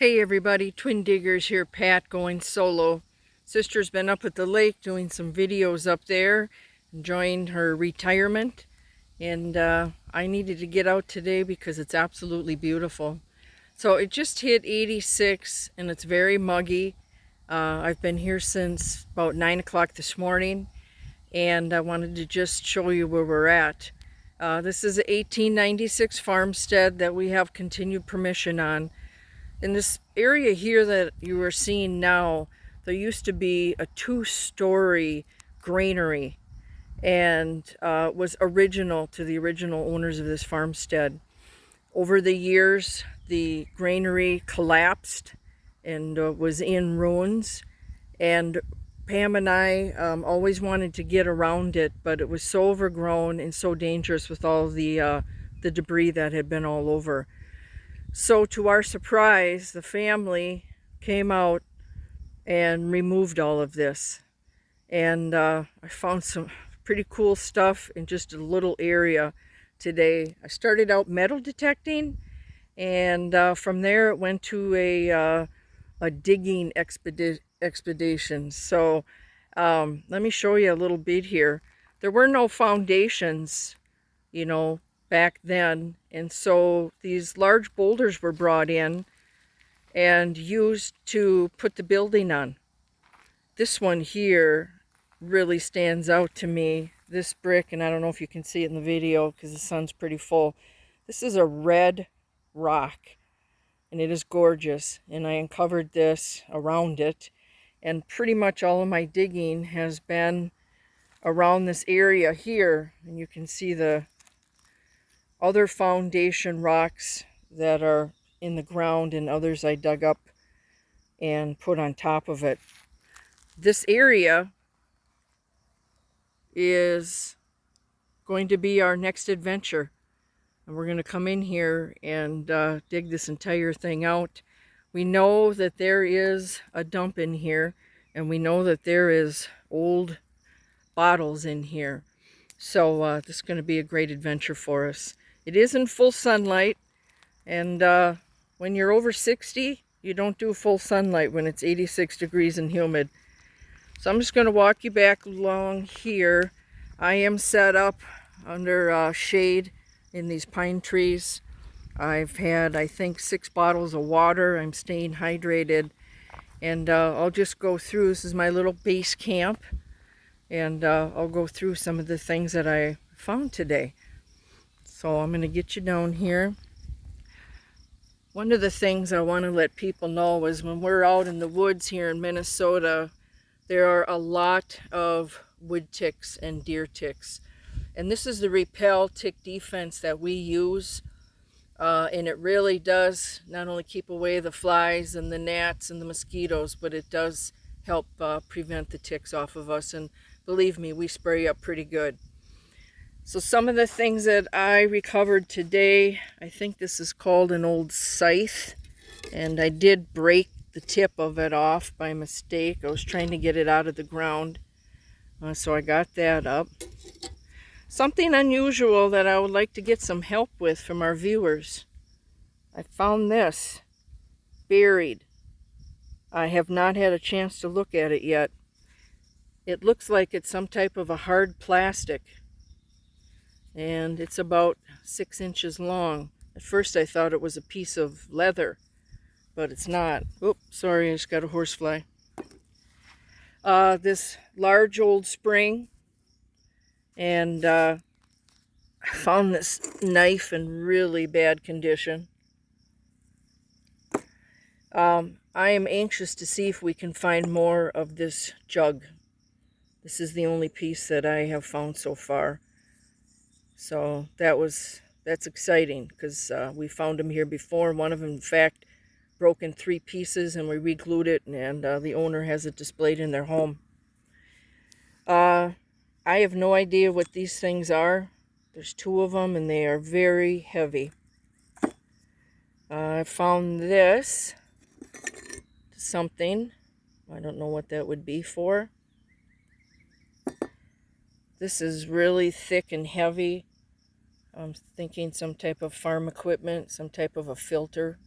Hey everybody, Twin Diggers here, Pat going solo. Sister's been up at the lake doing some videos up there, enjoying her retirement, and I needed to get out today because it's absolutely beautiful. So it just hit 86 and it's very muggy. I've been here since about 9 o'clock this morning, and I wanted to just show you where we're at. This is an 1896 farmstead that we have continued permission on. In this area here that you are seeing now, there used to be a two-story granary, and was original to the original owners of this farmstead. Over the years, the granary collapsed and was in ruins, and Pam and I always wanted to get around it, but it was so overgrown and so dangerous with all the debris that had been all over. So to our surprise, the family came out and removed all of this. And I found some pretty cool stuff in just a little area today. I started out metal detecting, and from there it went to a digging expedition. So let me show you a little bit here. There were no foundations, back then, and so these large boulders were brought in and used to put the building on. This one here really stands out to me, this brick, and I don't know if you can see it in the video because the sun's pretty full. This is a red rock, and it is gorgeous, and I uncovered this around it, and pretty much all of my digging has been around this area here, and you can see the other foundation rocks that are in the ground, and others I dug up and put on top of it. This area is going to be our next adventure, and we're going to come in here and dig this entire thing out. We know that there is a dump in here, and we know that there is old bottles in here. So this is going to be a great adventure for us. It is in full sunlight, and when you're over 60, you don't do full sunlight when it's 86 degrees and humid. So I'm just going to walk you back along here. I am set up under shade in these pine trees. I've had, I think, 6 bottles of water. I'm staying hydrated, and I'll just go through. This is my little base camp, and I'll go through some of the things that I found today. So I'm going to get you down here. One of the things I want to let people know is when we're out in the woods here in Minnesota, there are a lot of wood ticks and deer ticks. And this is the repel tick defense that we use. And it really does not only keep away the flies and the gnats and the mosquitoes, but it does help prevent the ticks off of us. And believe me, we spray up pretty good. So some of the things that I recovered today, I think this is called an old scythe, and I did break the tip of it off by mistake. I was trying to get it out of the ground, so I got that up. Something unusual that I would like to get some help with from our viewers. I found this buried. I have not had a chance to look at it yet. It looks like it's some type of a hard plastic, and it's about 6 inches long. At first I thought it was a piece of leather, but it's not. Oops, sorry, I just got a horsefly. This large old spring, and I found this knife in really bad condition. I am anxious to see if we can find more of this jug. This is the only piece that I have found so far. So that's exciting, because we found them here before. One of them, in fact, broke in 3 pieces, and we re-glued it, and the owner has it displayed in their home. I have no idea what these things are. There's 2 of them, and they are very heavy. I found this, something. I don't know what that would be for. This is really thick and heavy. I'm thinking some type of farm equipment, some type of a filter.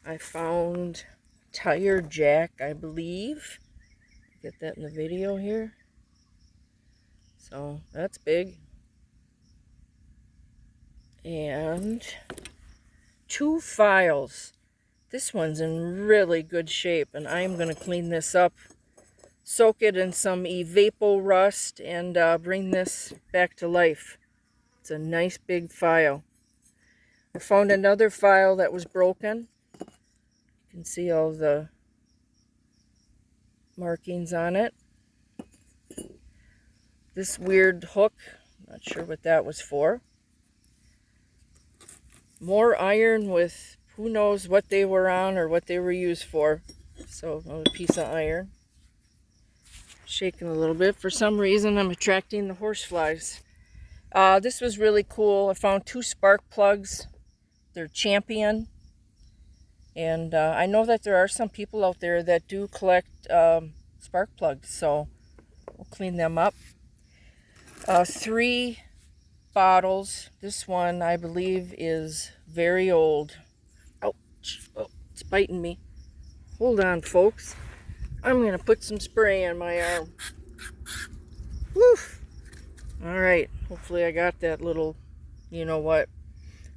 I found tire jack, I believe. Get that in the video here. So that's big. And 2 files. This one's in really good shape, and I'm going to clean this up, soak it in some Evapo Rust, and bring this back to life. It's a nice big file. I found another file that was broken. You can see all the markings on it. This weird hook, not sure what that was for. More iron with who knows what they were on or what they were used for. So a piece of iron. Shaking a little bit. For some reason I'm attracting the horseflies. This was really cool. I found 2 spark plugs. They're Champion. And I know that there are some people out there that do collect spark plugs. So we'll clean them up. 3 bottles. This one I believe is very old. Ouch. Oh, it's biting me. Hold on, folks. I'm going to put some spray on my arm. Woof. Alright, hopefully I got that little, you know what.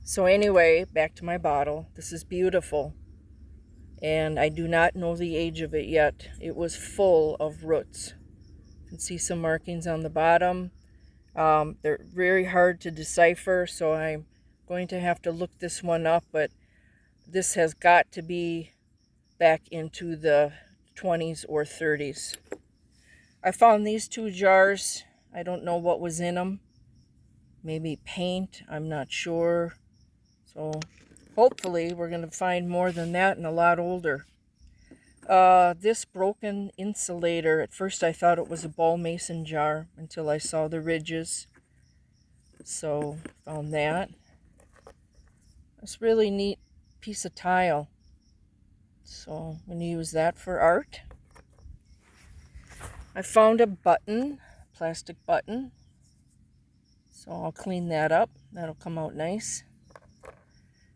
So anyway, back to my bottle. This is beautiful. And I do not know the age of it yet. It was full of roots. You can see some markings on the bottom. They're very hard to decipher, so I'm going to have to look this one up, but this has got to be back into the 20s or 30s. I found these 2 jars. I don't know what was in them. Maybe paint, I'm not sure. So hopefully we're going to find more than that and a lot older. This broken insulator, at first I thought it was a ball mason jar until I saw the ridges. So found that. It's really neat piece of tile. So I'm going to use that for art. I found a button, plastic button. So I'll clean that up. That'll come out nice.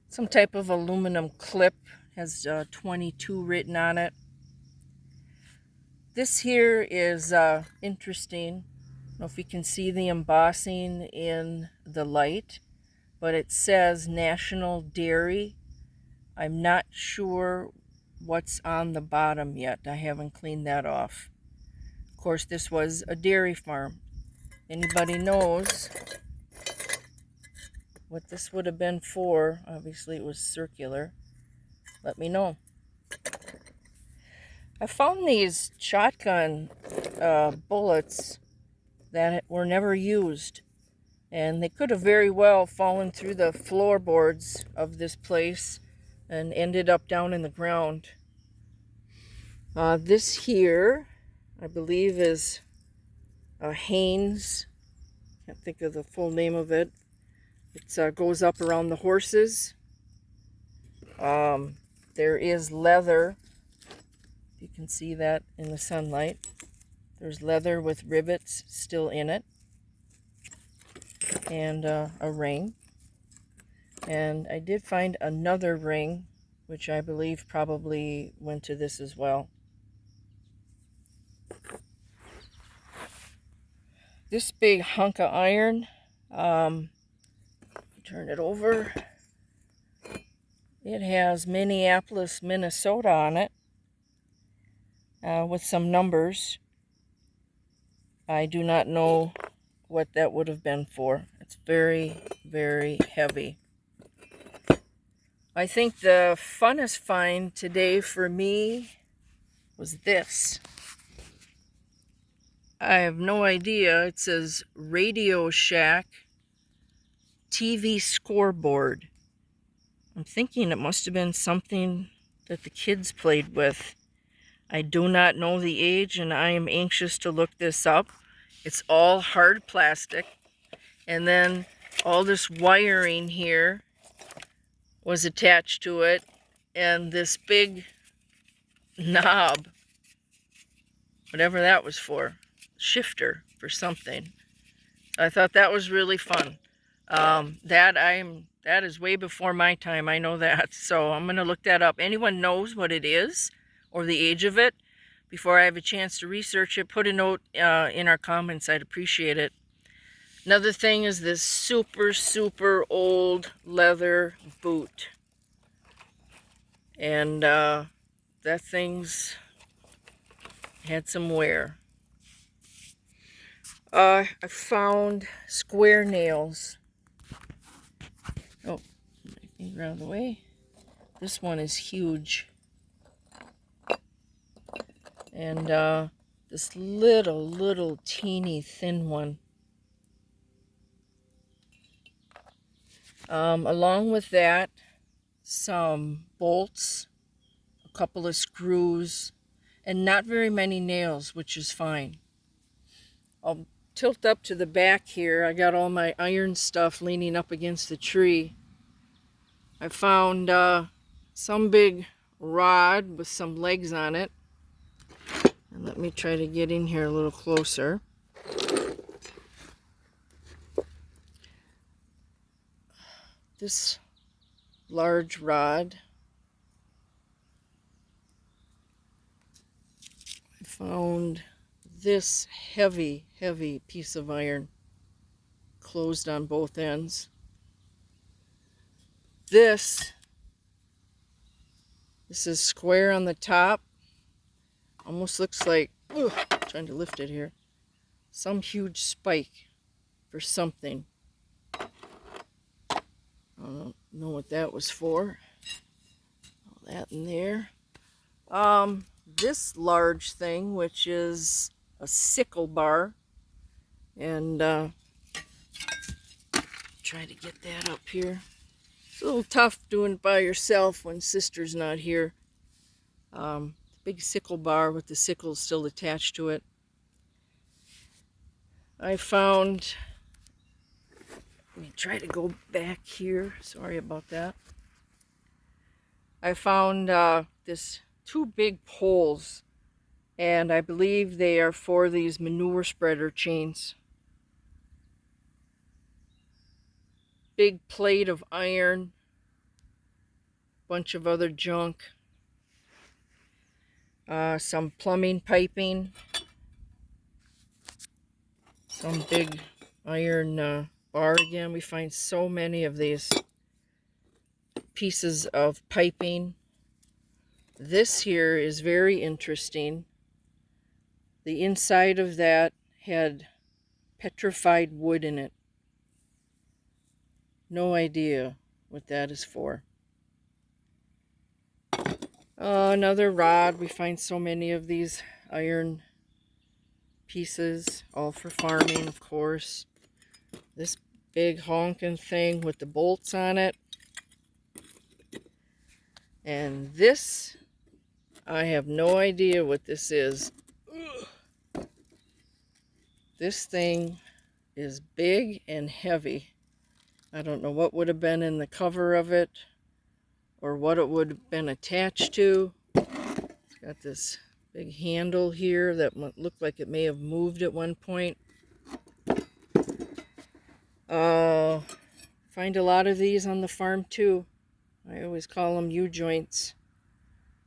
Some type of aluminum clip, has 22 written on it. This here is interesting. I don't know if you can see the embossing in the light, but it says National Dairy. I'm not sure what's on the bottom yet. I haven't cleaned that off. Of course, this was a dairy farm. Anybody knows what this would have been for? Obviously it was circular. Let me know. I found these shotgun bullets that were never used, and they could have very well fallen through the floorboards of this place and ended up down in the ground. This here, I believe, is a Haynes. Can't think of the full name of it. It goes up around the horses. There is leather. You can see that in the sunlight. There's leather with rivets still in it. And a ring. And I did find another ring, which I believe probably went to this as well. This big hunk of iron, turn it over. It has Minneapolis, Minnesota on it, with some numbers. I do not know what that would have been for. It's very, very heavy. I think the funnest find today for me was this. I have no idea. It says Radio Shack TV scoreboard. I'm thinking it must have been something that the kids played with. I do not know the age, and I am anxious to look this up. It's all hard plastic. And then all this wiring here was attached to it, and this big knob, whatever that was for, shifter for something. I thought that was really fun. That I'm That is way before my time, I know that. So I'm going to look that up. Anyone knows what it is or the age of it? Before I have a chance to research it, put a note in our comments. I'd appreciate it. Another thing is this super, super old leather boot. And that thing's had some wear. I found square nails. Oh, get out of the way. This one is huge. And this little teeny thin one. Along with that, some bolts, a couple of screws, and not very many nails, which is fine. I'll tilt up to the back here. I got all my iron stuff leaning up against the tree. I found some big rod with some legs on it. And let me try to get in here a little closer. This large rod. I found this heavy piece of iron closed on both ends. This is square on the top. Almost looks like, trying to lift it here, some huge spike for something. I don't know what that was for. All that in there. This large thing, which is a sickle bar, and try to get that up here. It's a little tough doing it by yourself when sister's not here. Big sickle bar with the sickle still attached to it. I found, let me try to go back here, sorry about that. I found this two big poles, and I believe they are for these manure spreader chains. Big plate of iron, bunch of other junk. Some plumbing piping, some big iron bar again. We find so many of these pieces of piping. This here is very interesting. The inside of that had petrified wood in it. No idea what that is for. Another rod. We find so many of these iron pieces, all for farming, of course. This big honking thing with the bolts on it. And this, I have no idea what this is. Ugh. This thing is big and heavy. I don't know what would have been in the cover of it, or what it would have been attached to. It's got this big handle here that looked like it may have moved at one point. Find a lot of these on the farm too. I always call them U-joints.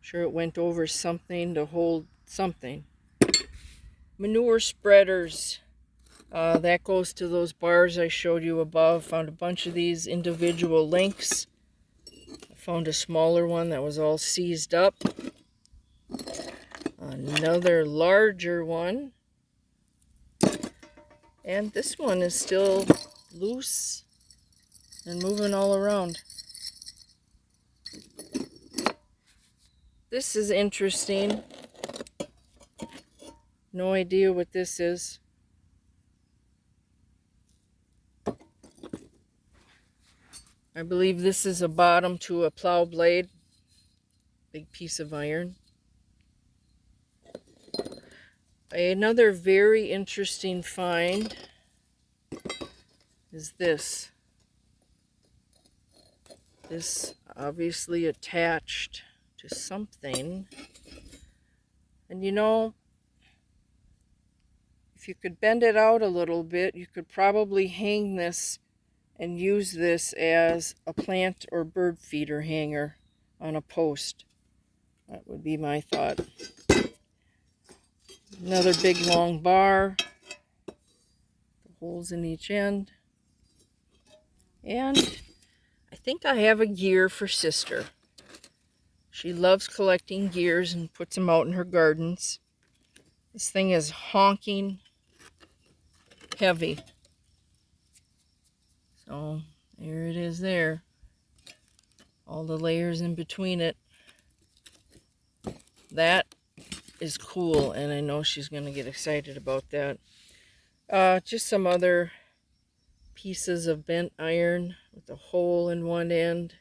Sure it went over something to hold something. Manure spreaders. That goes to those bars I showed you above. Found a bunch of these individual links. Found a smaller one that was all seized up. Another larger one. And this one is still loose and moving all around. This is interesting. No idea what this is. I believe this is a bottom to a plow blade. Big piece of iron. Another very interesting find is this. This obviously attached to something. And you know, if you could bend it out a little bit, you could probably hang this and use this as a plant or bird feeder hanger on a post. That would be my thought. Another big long bar, the holes in each end. And I think I have a gear for Sister. She loves collecting gears and puts them out in her gardens. This thing is honking heavy. So there it is there. All the layers in between it. That is cool, and I know she's going to get excited about that. Just some other pieces of bent iron with a hole in one end.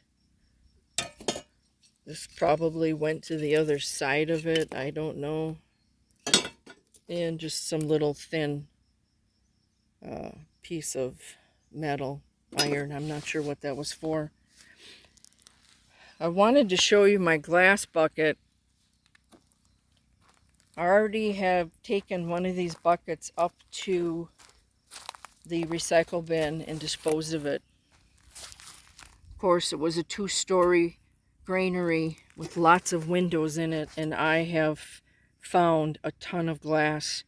This probably went to the other side of it, I don't know. And just some little thin piece of metal, iron. I'm not sure what that was for. I wanted to show you my glass bucket. I already have taken one of these buckets up to the recycle bin and disposed of it. Of course, it was a 2-story granary with lots of windows in it, and I have found a ton of glass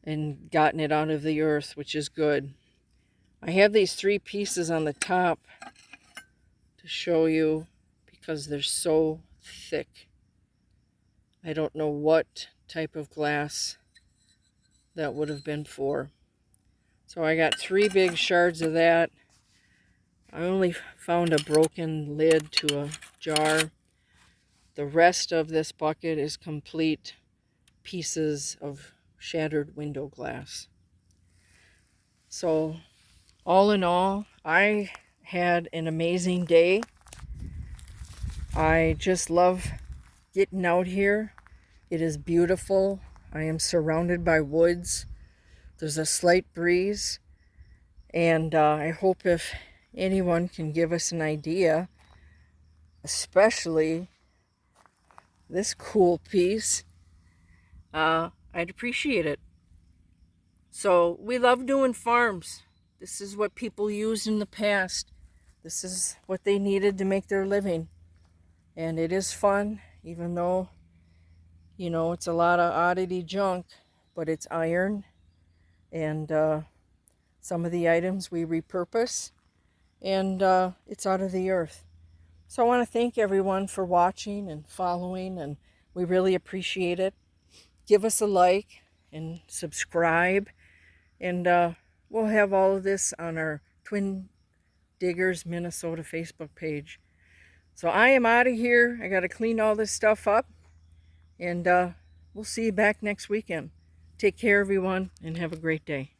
and gotten it out of the earth, which is good. I have these 3 pieces on the top to show you because they're so thick. I don't know what type of glass that would have been for. So I got 3 big shards of that. I only found a broken lid to a jar. The rest of this bucket is complete pieces of shattered window glass. So all in all, I had an amazing day. I just love getting out here. It is beautiful. I am surrounded by woods. There's a slight breeze, and I hope if anyone can give us an idea, especially this cool piece, I'd appreciate it. So we love doing farms. This is what people used in the past. This is what they needed to make their living. And it is fun, even though, you know, it's a lot of oddity junk, but it's iron. And some of the items we repurpose, and it's out of the earth. So I want to thank everyone for watching and following, and we really appreciate it. Give us a like and subscribe, and we'll have all of this on our Twin Diggers Minnesota Facebook page. So I am out of here. I got to clean all this stuff up, and we'll see you back next weekend. Take care, everyone, and have a great day.